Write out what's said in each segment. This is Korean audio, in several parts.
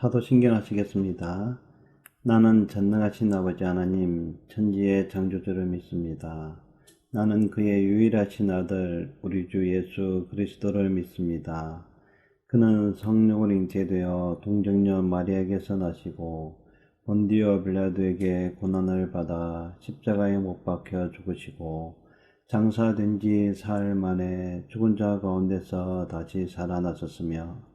사도신경 하시겠습니다. 나는 전능하신 아버지 하나님 천지의 창조주를 믿습니다. 나는 그의 유일하신 아들 우리 주 예수 그리스도를 믿습니다. 그는 성령으로 잉태되어 동정녀 마리아에게서 나시고 본디오 빌라도에게 고난을 받아 십자가에 못 박혀 죽으시고 장사된 지 사흘 만에 죽은 자 가운데서 다시 살아나셨으며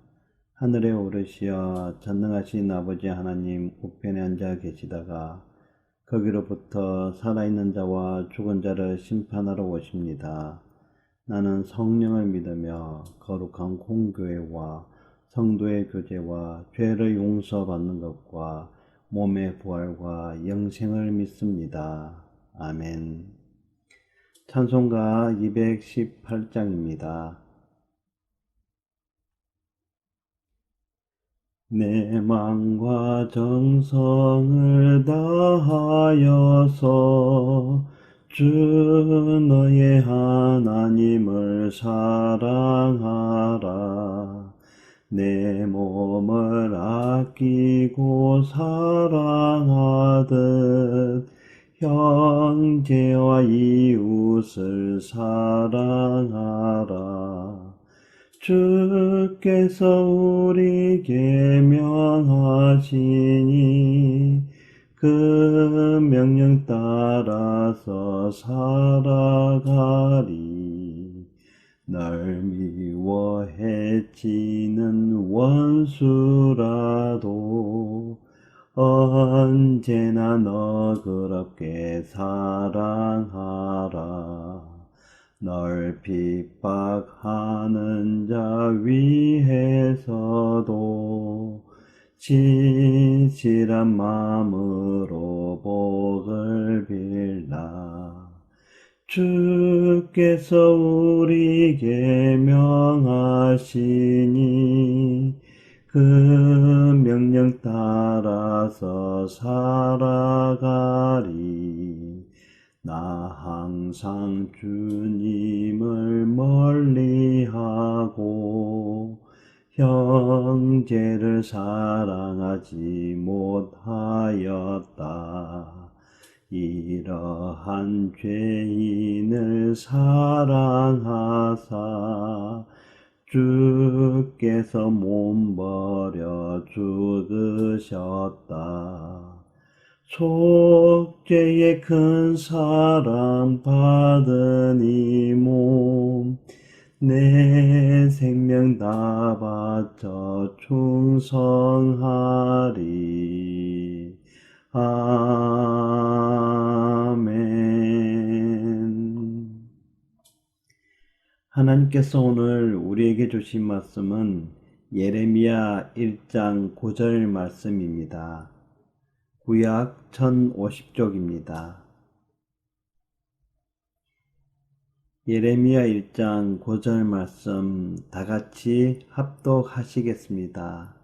하늘에 오르시어 전능하신 아버지 하나님 우편에 앉아 계시다가 거기로부터 살아있는 자와 죽은 자를 심판하러 오십니다. 나는 성령을 믿으며 거룩한 공교회와 성도의 교제와 죄를 용서받는 것과 몸의 부활과 영생을 믿습니다. 아멘. 찬송가 218장입니다. 내 맘과 정성을 다하여서 주 너의 하나님을 사랑하라. 내 몸을 아끼고 사랑하듯 형제와 이웃을 사랑하라. 주께서 우리에게 명하시니 그 명령 따라서 살아가리. 날 미워 해치는 원수라도 언제나 너그럽게 사랑하라. 널 핍박하는 자 위에서도 진실한 마음으로 복을 빌라. 주께서 우리에게 명하시니 그 명령 따라서 살아가리. 나 항상 주님을 멀리하고 형제를 사랑하지 못하였다. 이러한 죄인을 사랑하사 주께서 몸버려 죽으셨다. 속죄의 큰 사랑 받은 이 몸 내 생명 다 바쳐 충성하리. 아멘. 하나님께서 오늘 우리에게 주신 말씀은 예레미야 1장 9절 말씀입니다. 구약 1050쪽입니다. 예레미야 1장 9절 말씀 다같이 합독하시겠습니다.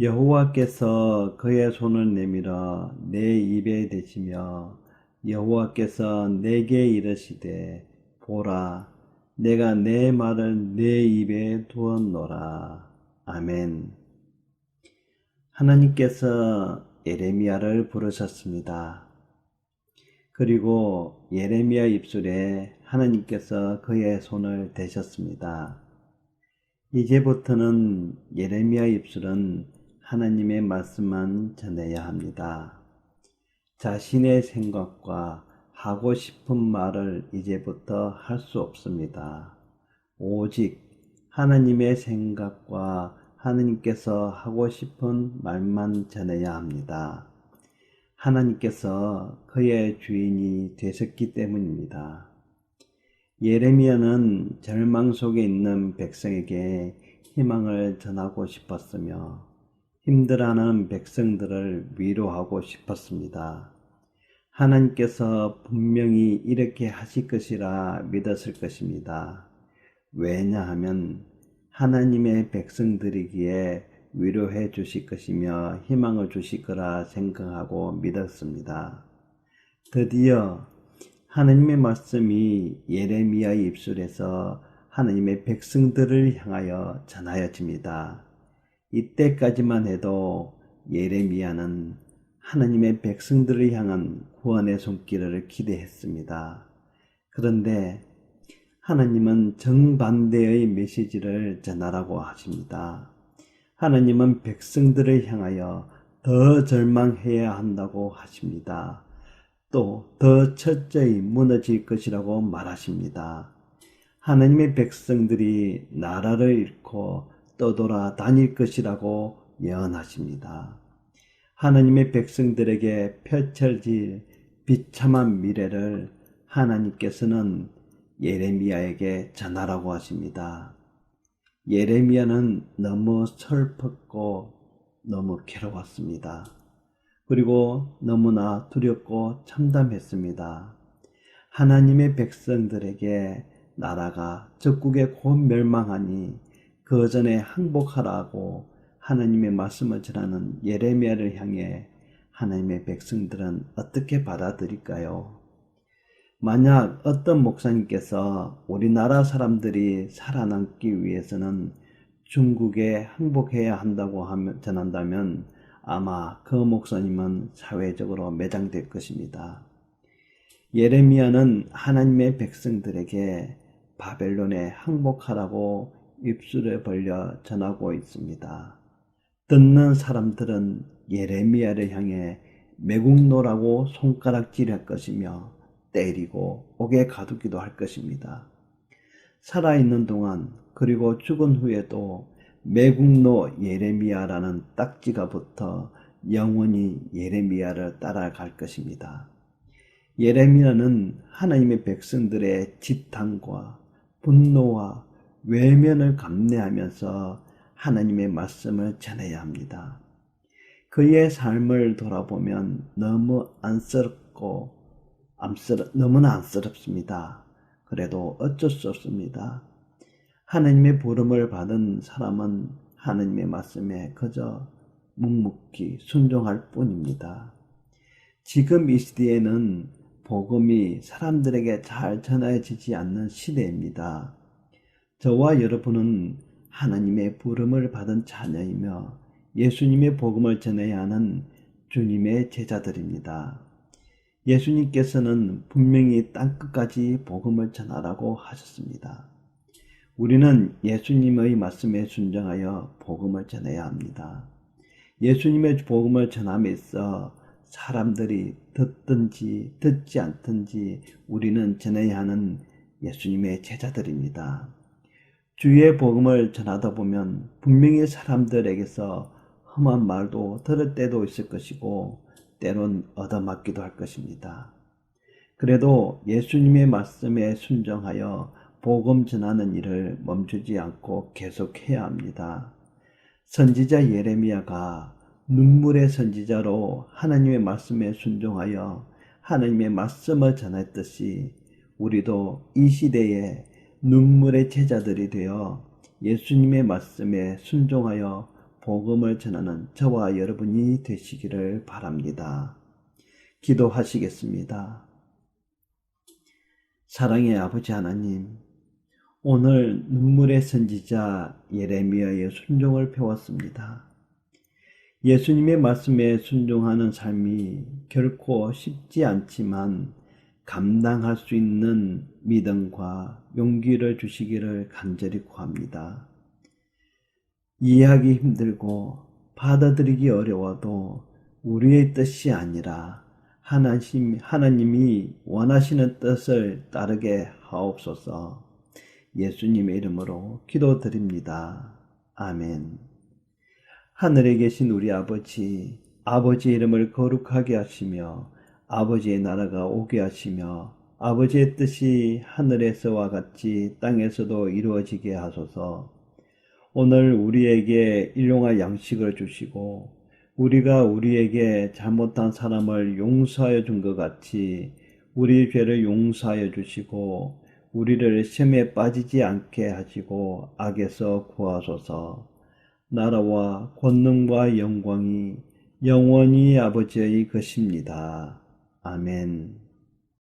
여호와께서 그의 손을 내밀어 내 입에 대시며 여호와께서 내게 이르시되 보라 내가 내 말을 내 입에 두었노라. 아멘. 하나님께서 예레미야를 부르셨습니다. 그리고 예레미야 입술에 하나님께서 그의 손을 대셨습니다. 이제부터는 예레미야 입술은 하나님의 말씀만 전해야 합니다. 자신의 생각과 하고 싶은 말을 이제부터 할 수 없습니다. 오직 하나님의 생각과 하나님께서 하고 싶은 말만 전해야 합니다. 하나님께서 그의 주인이 되셨기 때문입니다. 예레미야는 절망 속에 있는 백성에게 희망을 전하고 싶었으며 힘들어하는 백성들을 위로하고 싶었습니다. 하나님께서 분명히 이렇게 하실 것이라 믿었을 것입니다. 왜냐하면 하나님의 백성들이기에 위로해 주실 것이며 희망을 주실 거라 생각하고 믿었습니다. 드디어 하나님의 말씀이 예레미야의 입술에서 하나님의 백성들을 향하여 전하여집니다. 이때까지만 해도 예레미야는 하나님의 백성들을 향한 구원의 손길을 기대했습니다. 그런데 하나님은 정반대의 메시지를 전하라고 하십니다. 하나님은 백성들을 향하여 더 절망해야 한다고 하십니다. 또 더 철저히 무너질 것이라고 말하십니다. 하나님의 백성들이 나라를 잃고 떠돌아 다닐 것이라고 예언하십니다. 하나님의 백성들에게 펼쳐질 비참한 미래를 하나님께서는 예레미야에게 전하라고 하십니다. 예레미야는 너무 슬펐고 너무 괴로웠습니다. 그리고 너무나 두렵고 참담했습니다. 하나님의 백성들에게 나라가 적국에 곧 멸망하니 그 전에 항복하라고 하나님의 말씀을 전하는 예레미야를 향해 하나님의 백성들은 어떻게 받아들일까요? 만약 어떤 목사님께서 우리나라 사람들이 살아남기 위해서는 중국에 항복해야 한다고 전한다면 아마 그 목사님은 사회적으로 매장될 것입니다. 예레미야는 하나님의 백성들에게 바벨론에 항복하라고 입술을 벌려 전하고 있습니다. 듣는 사람들은 예레미야를 향해 매국노라고 손가락질할 것이며 때리고 옥에 가두기도 할 것입니다. 살아있는 동안 그리고 죽은 후에도 매국노 예레미야라는 딱지가 붙어 영원히 예레미야를 따라갈 것입니다. 예레미야는 하나님의 백성들의 지탄과 분노와 외면을 감내하면서 하나님의 말씀을 전해야 합니다. 그의 삶을 돌아보면 너무 너무나 안쓰럽습니다. 그래도 어쩔 수 없습니다. 하나님의 부름을 받은 사람은 하나님의 말씀에 그저 묵묵히 순종할 뿐입니다. 지금 이 시대에는 복음이 사람들에게 잘 전해지지 않는 시대입니다. 저와 여러분은 하나님의 부름을 받은 자녀이며 예수님의 복음을 전해야 하는 주님의 제자들입니다. 예수님께서는 분명히 땅끝까지 복음을 전하라고 하셨습니다. 우리는 예수님의 말씀에 순종하여 복음을 전해야 합니다. 예수님의 복음을 전함에 있어 사람들이 듣든지 듣지 않든지 우리는 전해야 하는 예수님의 제자들입니다. 주의 복음을 전하다 보면 분명히 사람들에게서 험한 말도 들을 때도 있을 것이고 때론 얻어맞기도 할 것입니다. 그래도 예수님의 말씀에 순종하여 복음 전하는 일을 멈추지 않고 계속해야 합니다. 선지자 예레미야가 눈물의 선지자로 하나님의 말씀에 순종하여 하나님의 말씀을 전했듯이 우리도 이 시대에 눈물의 제자들이 되어 예수님의 말씀에 순종하여 복음을 전하는 저와 여러분이 되시기를 바랍니다. 기도하시겠습니다. 사랑의 아버지 하나님, 오늘 눈물의 선지자 예레미야의 순종을 배웠습니다. 예수님의 말씀에 순종하는 삶이 결코 쉽지 않지만 감당할 수 있는 믿음과 용기를 주시기를 간절히 구합니다. 이해하기 힘들고 받아들이기 어려워도 우리의 뜻이 아니라 하나님이 원하시는 뜻을 따르게 하옵소서. 예수님의 이름으로 기도드립니다. 아멘. 하늘에 계신 우리 아버지, 아버지의 이름을 거룩하게 하시며 아버지의 나라가 오게 하시며 아버지의 뜻이 하늘에서와 같이 땅에서도 이루어지게 하소서. 오늘 우리에게 일용할 양식을 주시고 우리가 우리에게 잘못한 사람을 용서하여 준 것 같이 우리 죄를 용서하여 주시고 우리를 시험에 빠지지 않게 하시고 악에서 구하소서. 나라와 권능과 영광이 영원히 아버지의 것입니다. 아멘.